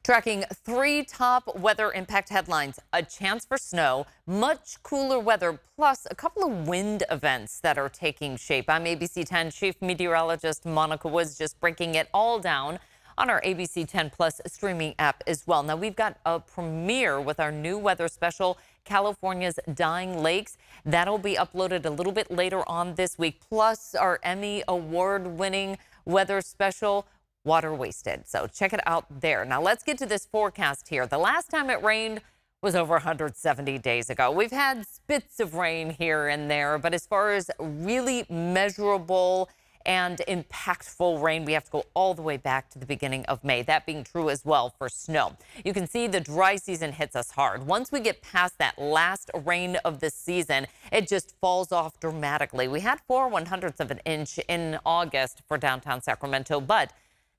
Tracking three top weather impact headlines: a chance for snow, much cooler weather, plus a couple of wind events that are taking shape. I'm ABC 10 Chief Meteorologist Monica Woods, just breaking it all down on our ABC 10 Plus streaming app as well. Now, we've got a premiere with our new weather special, California's Dying Lakes. That'll be uploaded a little bit later on this week, plus our Emmy award-winning weather special, Water Wasted. So check it out there. Now let's get to this forecast here. The last time it rained was over 170 days ago. We've had spits of rain here and there, but as far as really measurable and impactful rain, we have to go all the way back to the beginning of May. That being true as well for snow. You can see the dry season hits us hard. Once we get past that last rain of the season, it just falls off dramatically. We had 4/100ths of an inch in August for downtown Sacramento, but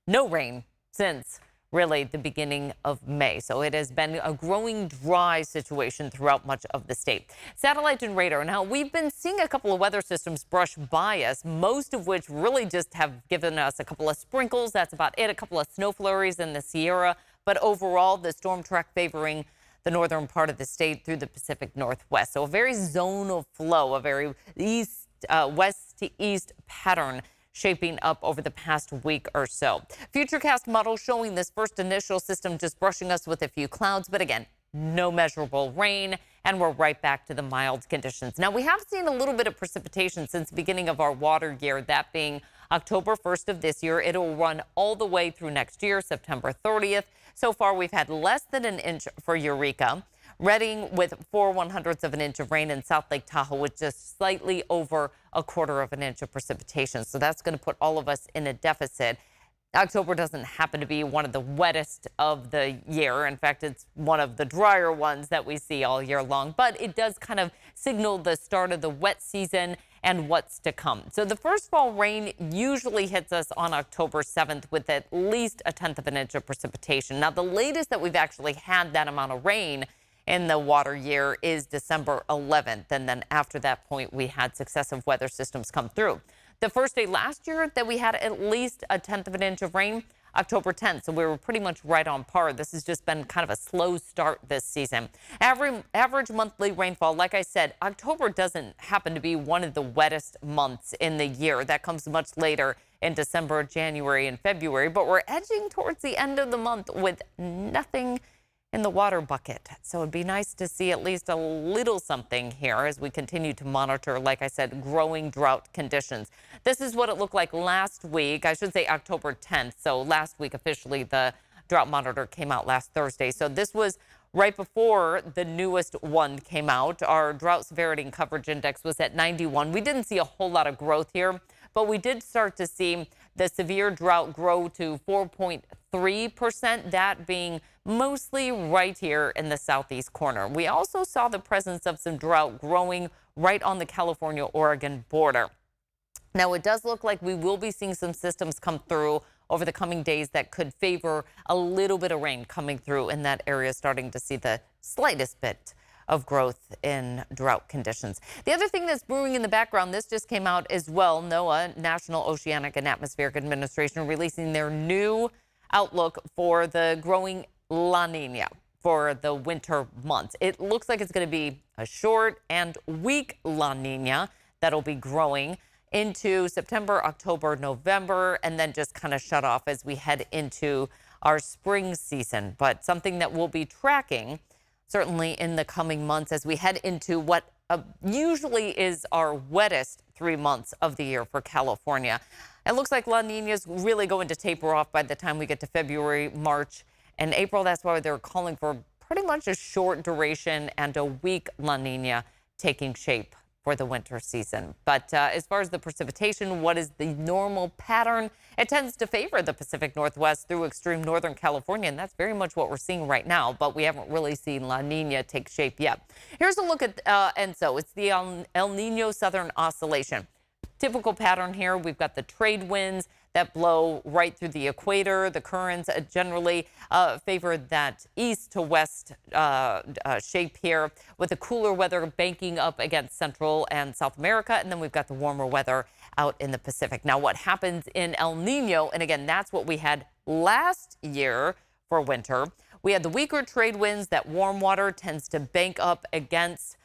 no rain since really the beginning of May. So it has been a growing dry situation throughout much of the state. Satellite and radar. Now, we've been seeing a couple of weather systems brush by us, most of which really just have given us a couple of sprinkles. That's about it. A couple of snow flurries in the Sierra. But overall, the storm track favoring the northern part of the state through the Pacific Northwest. So a very zonal flow, a very west to east pattern shaping up over the past week or so. Futurecast model showing this first initial system just brushing us with a few clouds, but again, no measurable rain, and we're right back to the mild conditions. Now, we have seen a little bit of precipitation since the beginning of our water year, that being October 1st of this year. It'll run all the way through next year, September 30th. So far, we've had less than an inch for Eureka. Redding with 4/100ths of an inch of rain, in South Lake Tahoe with just slightly over a quarter of an inch of precipitation. So that's going to put all of us in a deficit. October doesn't happen to be one of the wettest of the year. In fact, it's one of the drier ones that we see all year long. But it does kind of signal the start of the wet season and what's to come. So the first fall rain usually hits us on October 7th with at least 1/10 of an inch of precipitation. Now, the latest that we've actually had that amount of rain in the water year is December 11th. And then after that point, we had successive weather systems come through. The first day last year that we had at least 1/10 of an inch of rain, October 10th. So we were pretty much right on par. This has just been kind of a slow start this season. Average monthly rainfall, like I said, October doesn't happen to be one of the wettest months in the year. That comes much later in December, January, and February. But we're edging towards the end of the month with nothing in the water bucket. So it'd be nice to see at least a little something here as we continue to monitor, like I said, growing drought conditions. This is what it looked like last week. I should say October 10th. So last week, officially, the drought monitor came out last Thursday. So this was right before the newest one came out. Our drought severity and coverage index was at 91. We didn't see a whole lot of growth here, but we did start to see the severe drought grow to 4.3%, that being mostly right here in the southeast corner. We also saw the presence of some drought growing right on the California-Oregon border. Now, it does look like we will be seeing some systems come through over the coming days that could favor a little bit of rain coming through in that area, starting to see the slightest bit of growth in drought conditions. The other thing that's brewing in the background, this just came out as well. NOAA, National Oceanic and Atmospheric Administration, releasing their new outlook for the growing La Nina for the winter months. It looks like it's going to be a short and weak La Nina that'll be growing into September, October, November, and then just kind of shut off as we head into our spring season. But something that we'll be tracking certainly in the coming months as we head into what usually is our wettest 3 months of the year for California. It looks like La Nina is really going to taper off by the time we get to February, March, and April. That's why they're calling for pretty much a short duration and a weak La Nina taking shape for the winter season. But as far as the precipitation, what is the normal pattern? It tends to favor the Pacific Northwest through extreme northern California, and that's very much what we're seeing right now, but we haven't really seen La Nina take shape yet. Here's a look at ENSO. It's the El Nino Southern Oscillation. Typical pattern here, we've got the trade winds that blow right through the equator. The currents generally favor that east to west shape here, with the cooler weather banking up against Central and South America. And then we've got the warmer weather out in the Pacific. Now, what happens in El Nino, and again, that's what we had last year for winter. We had the weaker trade winds. That warm water tends to bank up against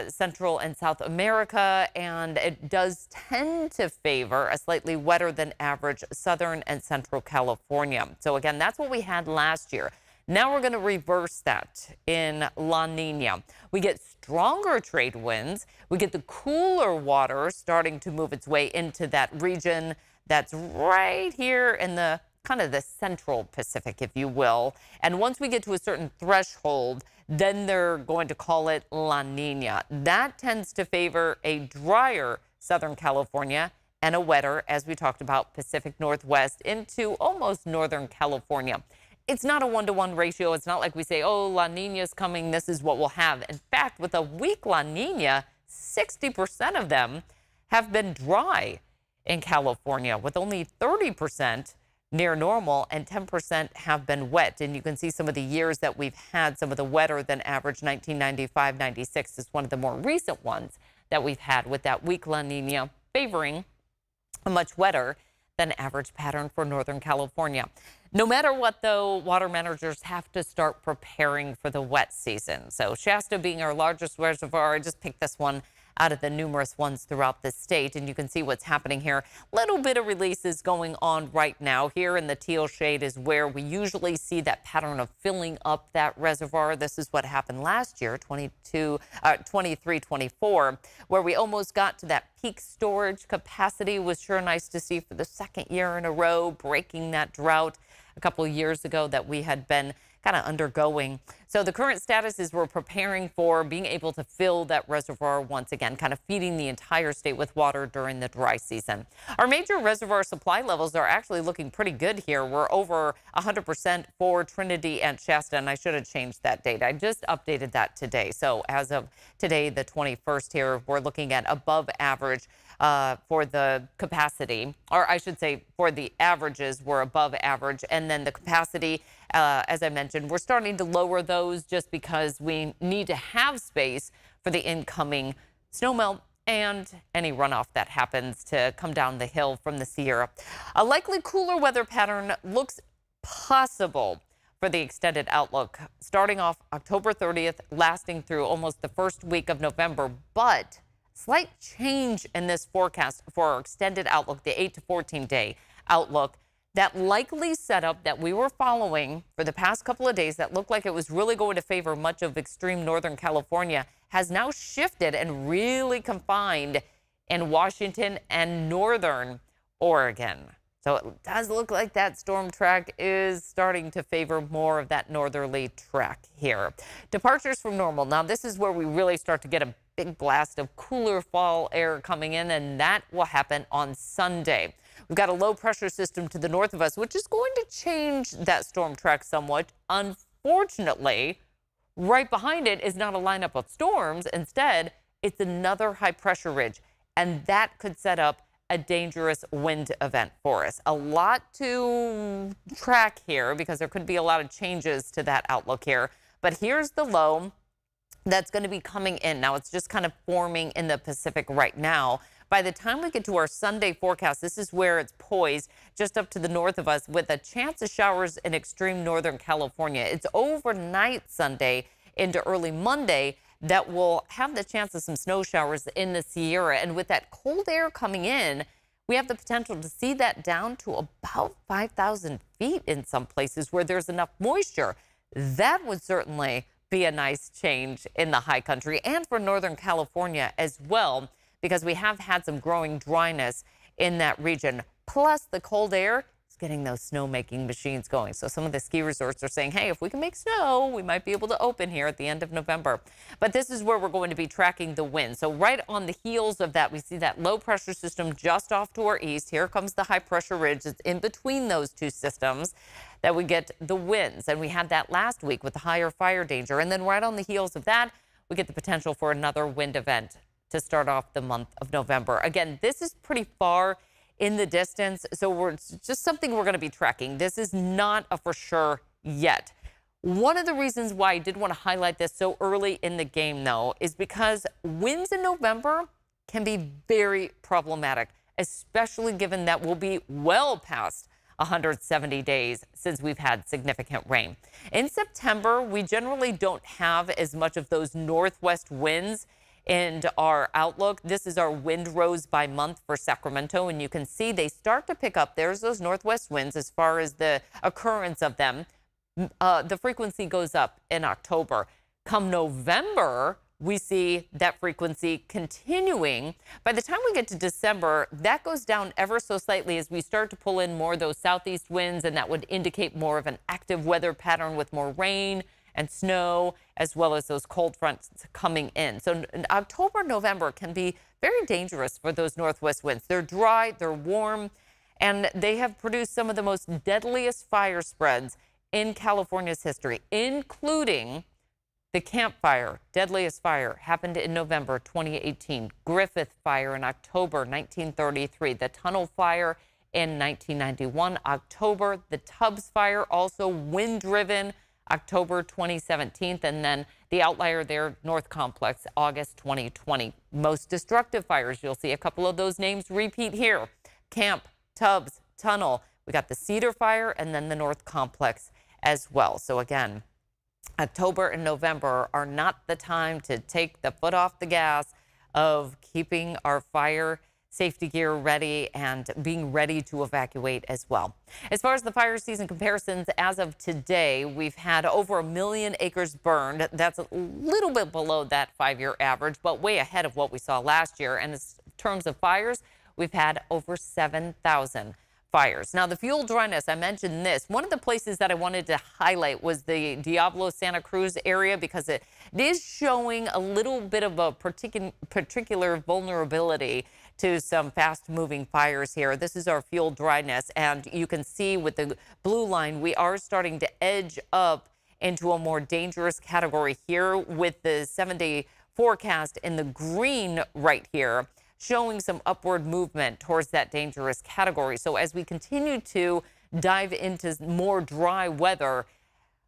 Central and South America, and it does tend to favor a slightly wetter than average Southern and Central California. So again, that's what we had last year. Now we're going to reverse that in La Nina. We get stronger trade winds. We get the cooler water starting to move its way into that region that's right here in the kind of the central Pacific, if you will. And once we get to a certain threshold, then they're going to call it La Nina. That tends to favor a drier Southern California and a wetter, as we talked about, Pacific Northwest into almost Northern California. It's not a one-to-one ratio. It's not like we say, oh, La Nina's coming, this is what we'll have. In fact, with a weak La Nina, 60% of them have been dry in California, with only 30% near normal and 10% have been wet. And you can see some of the years that we've had some of the wetter than average. 1995-96 is one of the more recent ones that we've had, with that weak La Nina favoring a much wetter than average pattern for Northern California. No matter what, though, water managers have to start preparing for the wet season. So Shasta being our largest reservoir, I just picked this one out of the numerous ones throughout the state, and you can see what's happening here. Little bit of releases going on right now. Here in the teal shade is where we usually see that pattern of filling up that reservoir. This is what happened last year, 23-24, where we almost got to that peak storage capacity. It was sure nice to see for the second year in a row, breaking that drought a couple of years ago that we had been kind of undergoing. So the current status is we're preparing for being able to fill that reservoir once again, kind of feeding the entire state with water during the dry season. Our major reservoir supply levels are actually looking pretty good here. We're over 100% for Trinity and Shasta, and I should have changed that date. I just updated that today. So as of today, the 21st here, we're looking at above average for the capacity, or I should say for the averages, we're above average. And then the capacity, as I mentioned, we're starting to lower those just because we need to have space for the incoming snowmelt and any runoff that happens to come down the hill from the Sierra. A likely cooler weather pattern looks possible for the extended outlook, starting off October 30th, lasting through almost the first week of November, but slight change in this forecast for our extended outlook, the 8 to 14 day outlook. That likely setup that we were following for the past couple of days that looked like it was really going to favor much of extreme Northern California has now shifted and really confined in Washington and Northern Oregon. So it does look like that storm track is starting to favor more of that northerly track here. Departures from normal. Now, this is where we really start to get a big blast of cooler fall air coming in, and that will happen on Sunday. We've got a low pressure system to the north of us, which is going to change that storm track somewhat. Unfortunately, right behind it is not a lineup of storms. Instead, it's another high pressure ridge, and that could set up a dangerous wind event for us. A lot to track here because there could be a lot of changes to that outlook here. But here's the low that's going to be coming in. Now, it's just kind of forming in the Pacific right now. By the time we get to our Sunday forecast, this is where it's poised just up to the north of us with a chance of showers in extreme Northern California. It's overnight Sunday into early Monday that will have the chance of some snow showers in the Sierra. And with that cold air coming in, we have the potential to see that down to about 5,000 feet in some places where there's enough moisture. That would certainly be a nice change in the high country and for Northern California as well, because we have had some growing dryness in that region. Plus, the cold air is getting those snowmaking machines going. So some of the ski resorts are saying, hey, if we can make snow, we might be able to open here at the end of November. But this is where we're going to be tracking the wind. So right on the heels of that, we see that low pressure system just off to our east. Here comes the high pressure ridge. It's in between those two systems that we get the winds. And we had that last week with the higher fire danger. And then right on the heels of that, we get the potential for another wind event to start off the month of November. Again, this is pretty far in the distance, so it's just something we're going to be tracking. This is not a for sure yet. One of the reasons why I did want to highlight this so early in the game, though, is because winds in November can be very problematic, especially given that we'll be well past 170 days since we've had significant rain. In September, we generally don't have as much of those northwest winds in our outlook. This is our wind rows by month for Sacramento, and you can see they start to pick up. There's those northwest winds as far as the occurrence of them. The frequency goes up in October. Come November, we see that frequency continuing. By the time we get to December, that goes down ever so slightly as we start to pull in more of those southeast winds, and that would indicate more of an active weather pattern with more rain and snow, as well as those cold fronts coming in. So October, November can be very dangerous for those northwest winds. They're dry, they're warm, and they have produced some of the most deadliest fire spreads in California's history, including the Camp Fire, deadliest fire, happened in November 2018. Griffith Fire in October 1933. The Tunnel Fire in 1991, October. The Tubbs Fire, also wind-driven, October 2017. And then the outlier there, North Complex, August 2020. Most destructive fires, you'll see a couple of those names repeat here. Camp, Tubbs, Tunnel. We got the Cedar Fire and then the North Complex as well. So again, October and November are not the time to take the foot off the gas of keeping our fire safety gear ready and being ready to evacuate as well. As far as the fire season comparisons, as of today, we've had over 1 million acres burned. That's a little bit below that 5-year average, but way ahead of what we saw last year. And in terms of fires, we've had over 7,000 fires. Now, the fuel dryness, I mentioned this. One of the places that I wanted to highlight was the Diablo Santa Cruz area, because it is showing a little bit of a particular vulnerability to some fast-moving fires here. This is our fuel dryness, and you can see with the blue line, we are starting to edge up into a more dangerous category here with the 7-day forecast in the green right here, showing some upward movement towards that dangerous category. So as we continue to dive into more dry weather,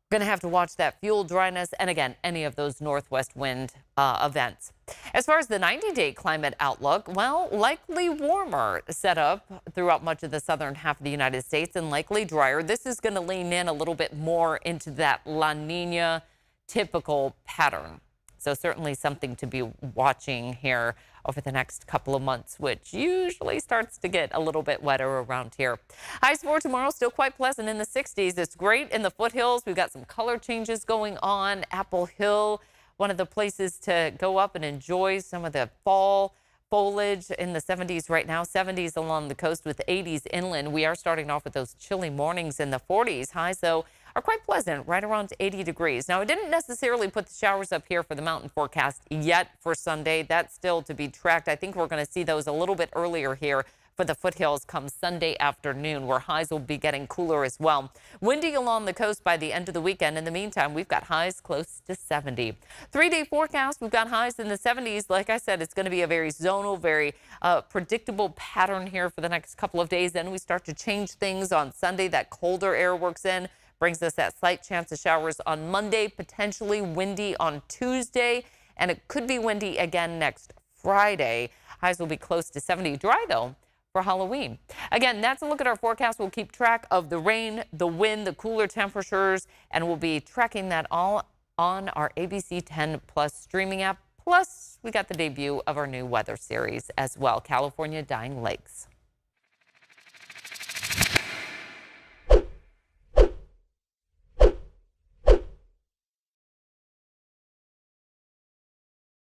we're going to have to watch that fuel dryness and, again, any of those northwest wind events. As far as the 90-day climate outlook, well, likely warmer setup throughout much of the southern half of the United States and likely drier. This is going to lean in a little bit more into that La Nina typical pattern. So certainly something to be watching here over the next couple of months, which usually starts to get a little bit wetter around here. Highs for tomorrow, still quite pleasant in the 60s. It's great in the foothills. We've got some color changes going on. Apple Hill, one of the places to go up and enjoy some of the fall foliage in the 70s right now. 70s along the coast with 80s inland. We are starting off with those chilly mornings in the 40s. Highs, though, are quite pleasant, right around 80 degrees. Now, I didn't necessarily put the showers up here for the mountain forecast yet for Sunday. That's still to be tracked. I think we're going to see those a little bit earlier here for the foothills come Sunday afternoon, where highs will be getting cooler as well. Windy along the coast by the end of the weekend. In the meantime, we've got highs close to 70. 3-day forecast, we've got highs in the 70s. Like I said, it's going to be a very zonal, very predictable pattern here for the next couple of days. Then we start to change things on Sunday. That colder air works in, brings us that slight chance of showers on Monday, potentially windy on Tuesday, and it could be windy again next Friday. Highs will be close to 70. Dry, though, for Halloween. Again, that's a look at our forecast. We'll keep track of the rain, the wind, the cooler temperatures, and we'll be tracking that all on our ABC10 Plus streaming app. Plus, we got the debut of our new weather series as well, California Dying Lakes.